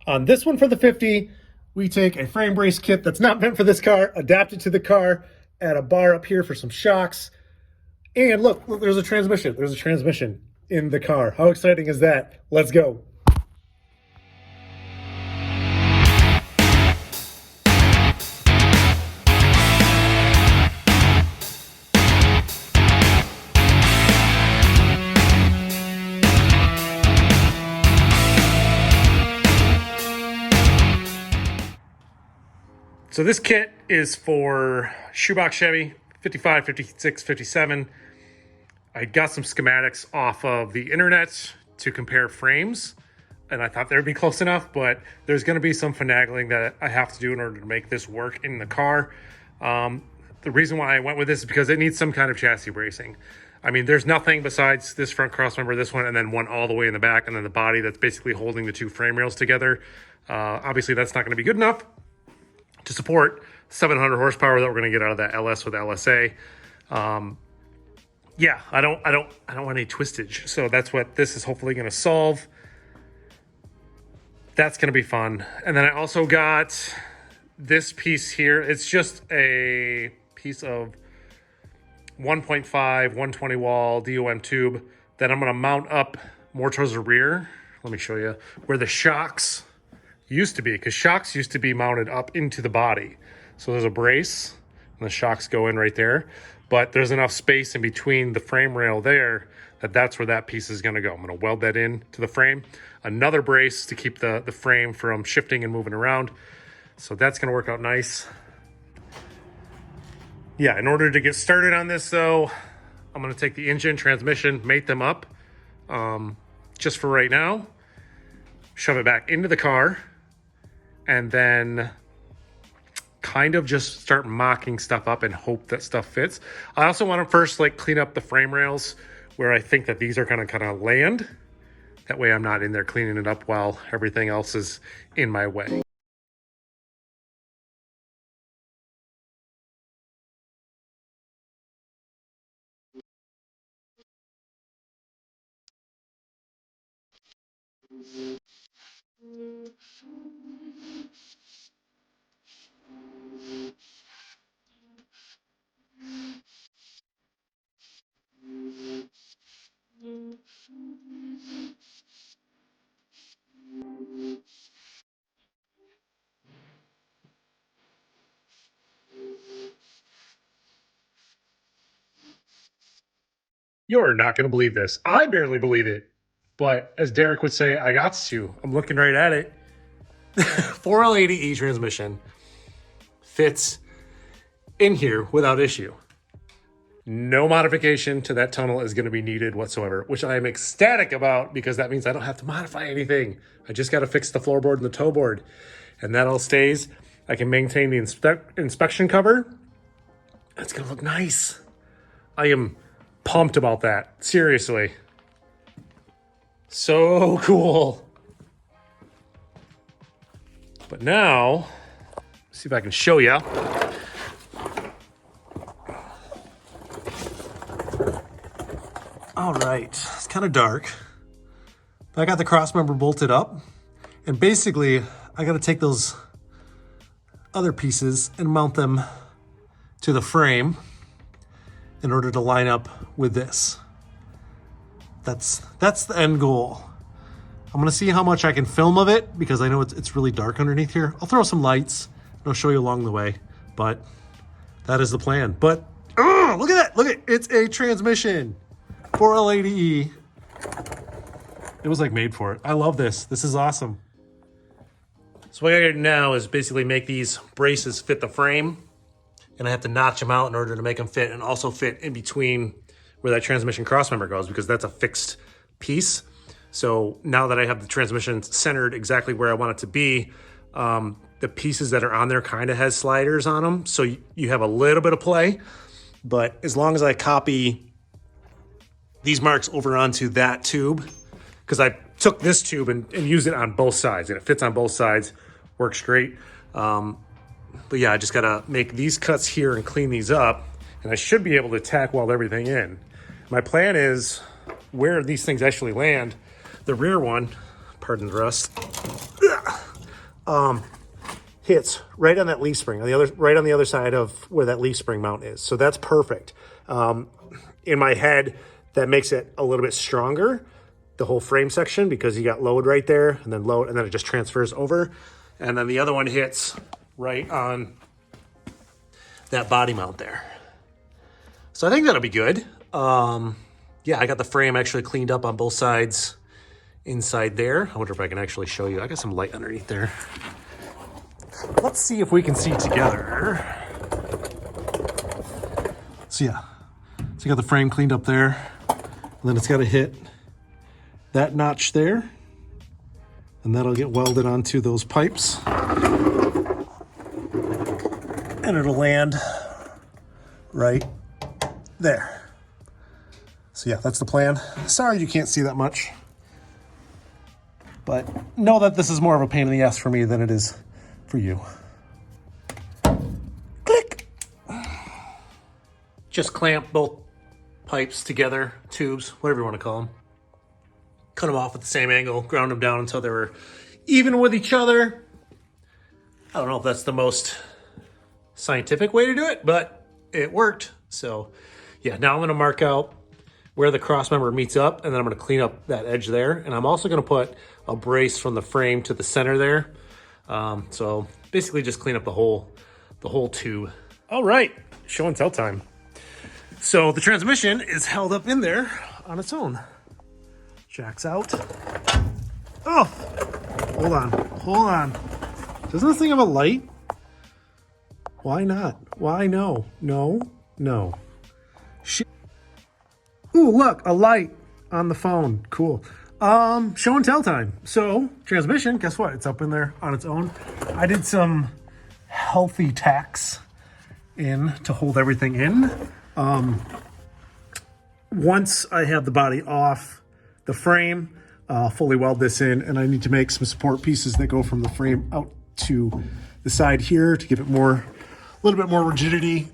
On this one for the 50, we take a frame brace kit that's not meant for this car, adapt it to the car, add a bar up here for some shocks. And look, there's a transmission. There's a transmission in the car. How exciting is that? Let's go. So this kit is for shoebox Chevy, 55, 56, 57. I got some schematics off of the internet to compare frames, and I thought they would be close enough, but there's gonna be some finagling that I have to do in order to make this work in the car. The reason why I went with this is because it needs some kind of chassis bracing. I mean, there's nothing besides this front cross member, this one, and then one all the way in the back, and then the body that's basically holding the two frame rails together. Obviously, that's not gonna be good enough to support 700 horsepower that we're going to get out of that LS with LSA. Yeah, I don't want any twistage. So that's what this is hopefully going to solve. That's going to be fun. And then I also got this piece here. It's just a piece of 1.5, 120 wall DOM tube that I'm going to mount up more towards the rear. Let me show you where the shocks used to be, because shocks used to be mounted up into the body. So there's a brace and the shocks go in right there, but there's enough space in between the frame rail there that's where that piece is going to go. I'm going to weld that in to the frame, another brace to keep the frame from shifting and moving around. So that's going to work out nice. Yeah, in order to get started on this though, I'm going to take the engine, transmission, mate them up just for right now, shove it back into the car, and then kind of just start mocking stuff up and hope that stuff fits. I also want to first like clean up the frame rails where I think that these are going to kind of land. That way I'm not in there cleaning it up while everything else is in my way. You're not going to believe this. I barely believe it. But as Derek would say, I got to. I'm looking right at it. 4L80E transmission fits in here without issue. No modification to that tunnel is going to be needed whatsoever, which I am ecstatic about because that means I don't have to modify anything. I just got to fix the floorboard and the toe board, and that all stays. I can maintain the inspection cover. It's going to look nice. I am pumped about that. Seriously. So cool. But now, see if I can show you. All right, it's kind of dark. But I got the cross member bolted up. And basically, I got to take those other pieces and mount them to the frame in order to line up with this. That's the end goal. I'm gonna see how much I can film of it because I know it's really dark underneath here. I'll throw some lights and I'll show you along the way, but that is the plan. But look at that, look at it's a transmission, 4L80E. It was like made for it. I love this. This is awesome. So what I gotta do now is basically make these braces fit the frame, and I have to notch them out in order to make them fit and also fit in between where that transmission crossmember goes because that's a fixed piece. So now that I have the transmission centered exactly where I want it to be, the pieces that are on there kind of has sliders on them. So you have a little bit of play, but as long as I copy these marks over onto that tube, because I took this tube and used it on both sides and it fits on both sides, works great. But yeah, I just gotta make these cuts here and clean these up, and I should be able to tack weld everything in. My plan is where these things actually land. The rear one, pardon the rust, hits right on that leaf spring, right on the other side of where that leaf spring mount is. So that's perfect. In my head, that makes it a little bit stronger, the whole frame section, because you got load right there and then load, and then it just transfers over. And then the other one hits right on that body mount there. So I think that'll be good. Yeah, I got the frame actually cleaned up on both sides inside there. I wonder if I can actually show you. I got some light underneath there. Let's see if we can see together. So yeah, so you got the frame cleaned up there, and then it's got to hit that notch there, and that'll get welded onto those pipes, and it'll land right there. So yeah, that's the plan. Sorry you can't see that much, but know that this is more of a pain in the ass for me than it is for you. Click. Just clamp both pipes together, tubes, whatever you want to call them. Cut them off at the same angle, ground them down until they were even with each other. I don't know if that's the most scientific way to do it, but it worked. So yeah, now I'm going to mark out where the cross member meets up, and then I'm going to clean up that edge there. And I'm also going to put a brace from the frame to the center there. So basically just clean up the whole tube. All right, show and tell time. So the transmission is held up in there on its own. Jack's out. Oh, hold on. Doesn't this thing have a light? Why not? Why no? No. Shit. Ooh, look, a light on the phone. Cool. Show and tell time. So transmission, guess what? It's up in there on its own. I did some healthy tacks in to hold everything in. Once I have the body off the frame, fully weld this in, and I need to make some support pieces that go from the frame out to the side here to give it a little bit more rigidity.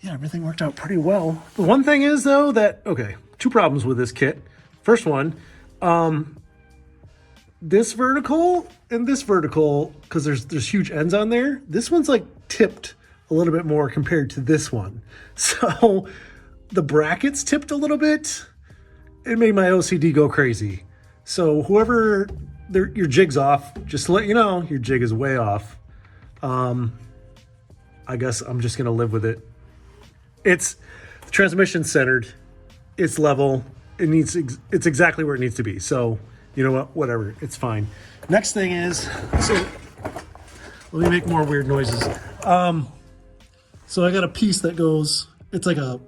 Yeah, everything worked out pretty well. The one thing is though that, okay, two problems with this kit. First one, this vertical and this vertical, because there's huge ends on there. This one's like tipped a little bit more compared to this one. So the brackets tipped a little bit. It made my OCD go crazy. So whoever, your jig's off, just to let you know, your jig is way off. I guess I'm just gonna live with it. It's the transmission centered, it's level, it's exactly where it needs to be. So you know what, whatever, it's fine. Next thing is, so let me make more weird noises. So I got a piece that goes, it's like a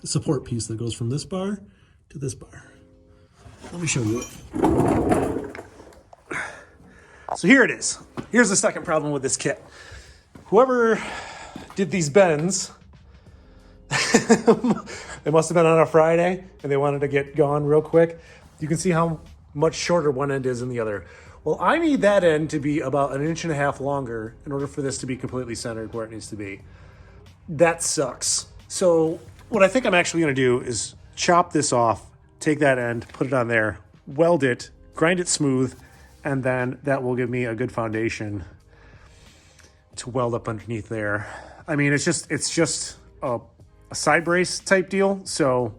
support piece that goes from this bar to this bar. Let me show you it. So here it is. Here's the second problem with this kit. Whoever did these bends, it must have been on a Friday and they wanted to get gone real quick. You can see how much shorter one end is than the other. Well, I need that end to be about 1.5 inches longer in order for this to be completely centered where it needs to be. That sucks. So what I think I'm actually gonna do is chop this off, take that end, put it on there, weld it, grind it smooth, and then that will give me a good foundation to weld up underneath there. I mean, it's just a side brace type deal. So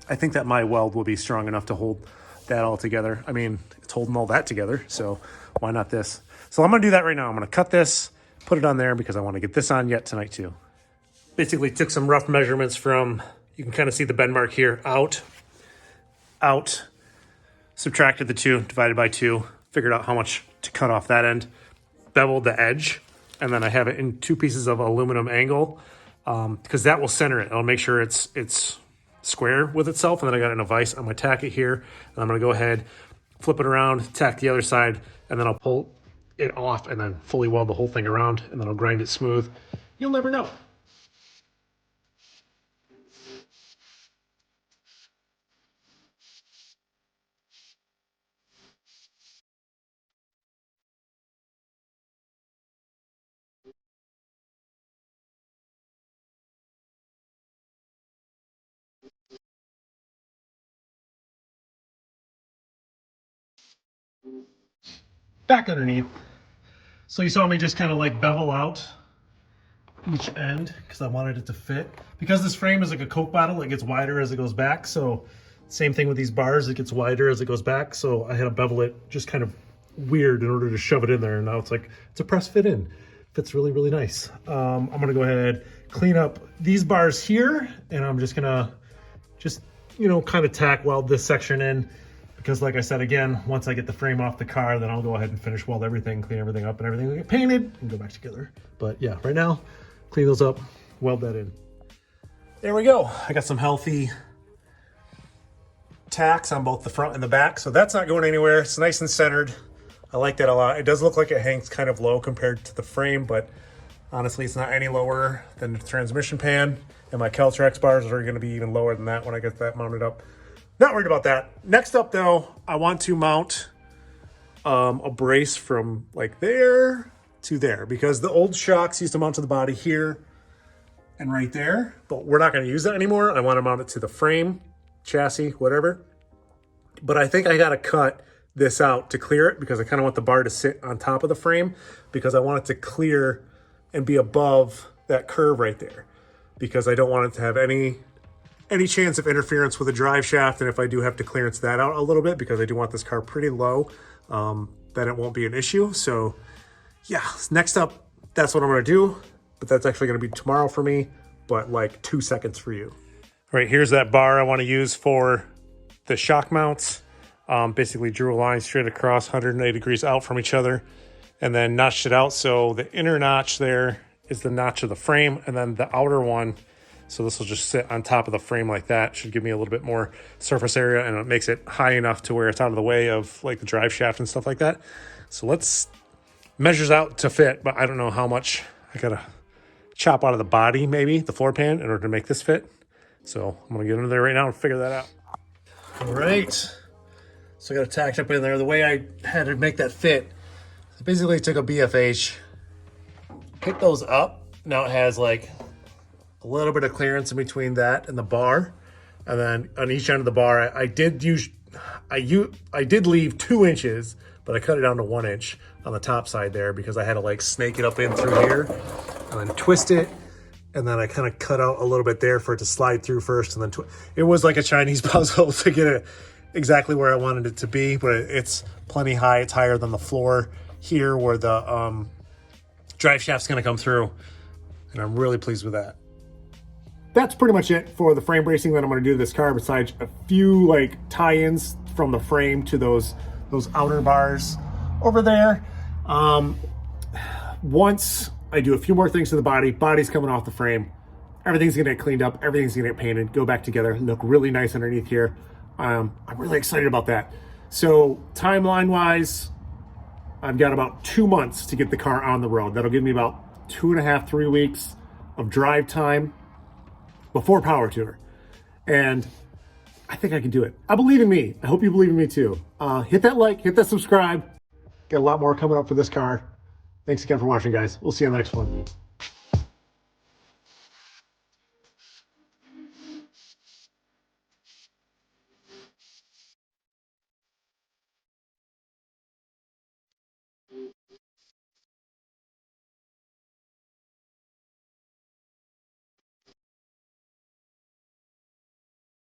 I think that my weld will be strong enough to hold that all together. I mean, it's holding all that together, so why not this? So I'm gonna do that right now. I'm gonna cut this, put it on there because I wanna get this on yet tonight too. Basically took some rough measurements from, you can kind of see the bend mark here, out, subtracted the 2, divided by 2, figured out how much to cut off that end, beveled the edge, and then I have it in 2 pieces of aluminum angle because that will center it. I'll make sure it's square with itself, and then I got it in a vise. I'm gonna tack it here, and I'm gonna go ahead, flip it around, tack the other side, and then I'll pull it off and then fully weld the whole thing around, and then I'll grind it smooth. You'll never know. back underneath. So you saw me just kind of like bevel out each end because I wanted it to fit. Because this frame is like a Coke bottle, it gets wider as it goes back. So same thing with these bars, it gets wider as it goes back. So I had to bevel it just kind of weird in order to shove it in there. And now it's like, it's a press fit in. Fits really, really nice. I'm gonna go ahead, clean up these bars here, and I'm just gonna you know, kind of tack weld this section in. Because like I said, again, once I get the frame off the car, then I'll go ahead and finish weld everything, clean everything up, and everything will get painted and go back together. But yeah, right now, clean those up, weld that in. There we go. I got some healthy tacks on both the front and the back, so that's not going anywhere. It's nice and centered. I like that a lot. It does look like it hangs kind of low compared to the frame, but honestly, it's not any lower than the transmission pan. And my Caltrax bars are going to be even lower than that when I get that mounted up. Not worried about that. Next up though, I want to mount a brace from like there to there, because the old shocks used to mount to the body here and right there, but we're not going to use that anymore. I want to mount it to the frame, chassis, whatever. But I think I got to cut this out to clear it, because I kind of want the bar to sit on top of the frame, because I want it to clear and be above that curve right there, because I don't want it to have any chance of interference with the drive shaft. And if I do have to clearance that out a little bit, because I do want this car pretty low, then it won't be an issue. So yeah, next up, that's what I'm gonna do, but that's actually gonna be tomorrow for me, but like 2 seconds for you. All right, here's that bar I wanna use for the shock mounts. Basically drew a line straight across 180 degrees out from each other, and then notched it out. So the inner notch there is the notch of the frame, and then the outer one, so this will just sit on top of the frame like that. Should give me a little bit more surface area, and it makes it high enough to where it's out of the way of like the drive shaft and stuff like that. So let's measures out to fit, but I don't know how much I gotta chop out of the body, maybe the floor pan, in order to make this fit. So I'm gonna get into there right now and figure that out. All right, so I got it tacked up in there. The way I had to make that fit, I basically took a BFH, picked those up. Now it has like a little bit of clearance in between that and the bar, and then on each end of the bar, I did leave 2 inches, but I cut it down to 1 inch on the top side there, because I had to like snake it up in through here and then twist it, and then I kind of cut out a little bit there for it to slide through first, and then it was like a Chinese puzzle to get it exactly where I wanted it to be, but it's plenty high. It's higher than the floor here where the drive shaft's going to come through, and I'm really pleased with that. That's pretty much it for the frame bracing that I'm going to do to this car, besides a few like tie-ins from the frame to those outer bars over there. Once I do a few more things to the body's coming off the frame, everything's going to get cleaned up, everything's going to get painted, go back together, look really nice underneath here. I'm really excited about that. So timeline wise, I've got about 2 months to get the car on the road. That'll give me about 2.5, 3 weeks of drive time before power tour. And I think I can do it. I believe in me. I hope you believe in me too. Hit that like, hit that subscribe. Got a lot more coming up for this car. Thanks again for watching, guys. We'll see you on the next one.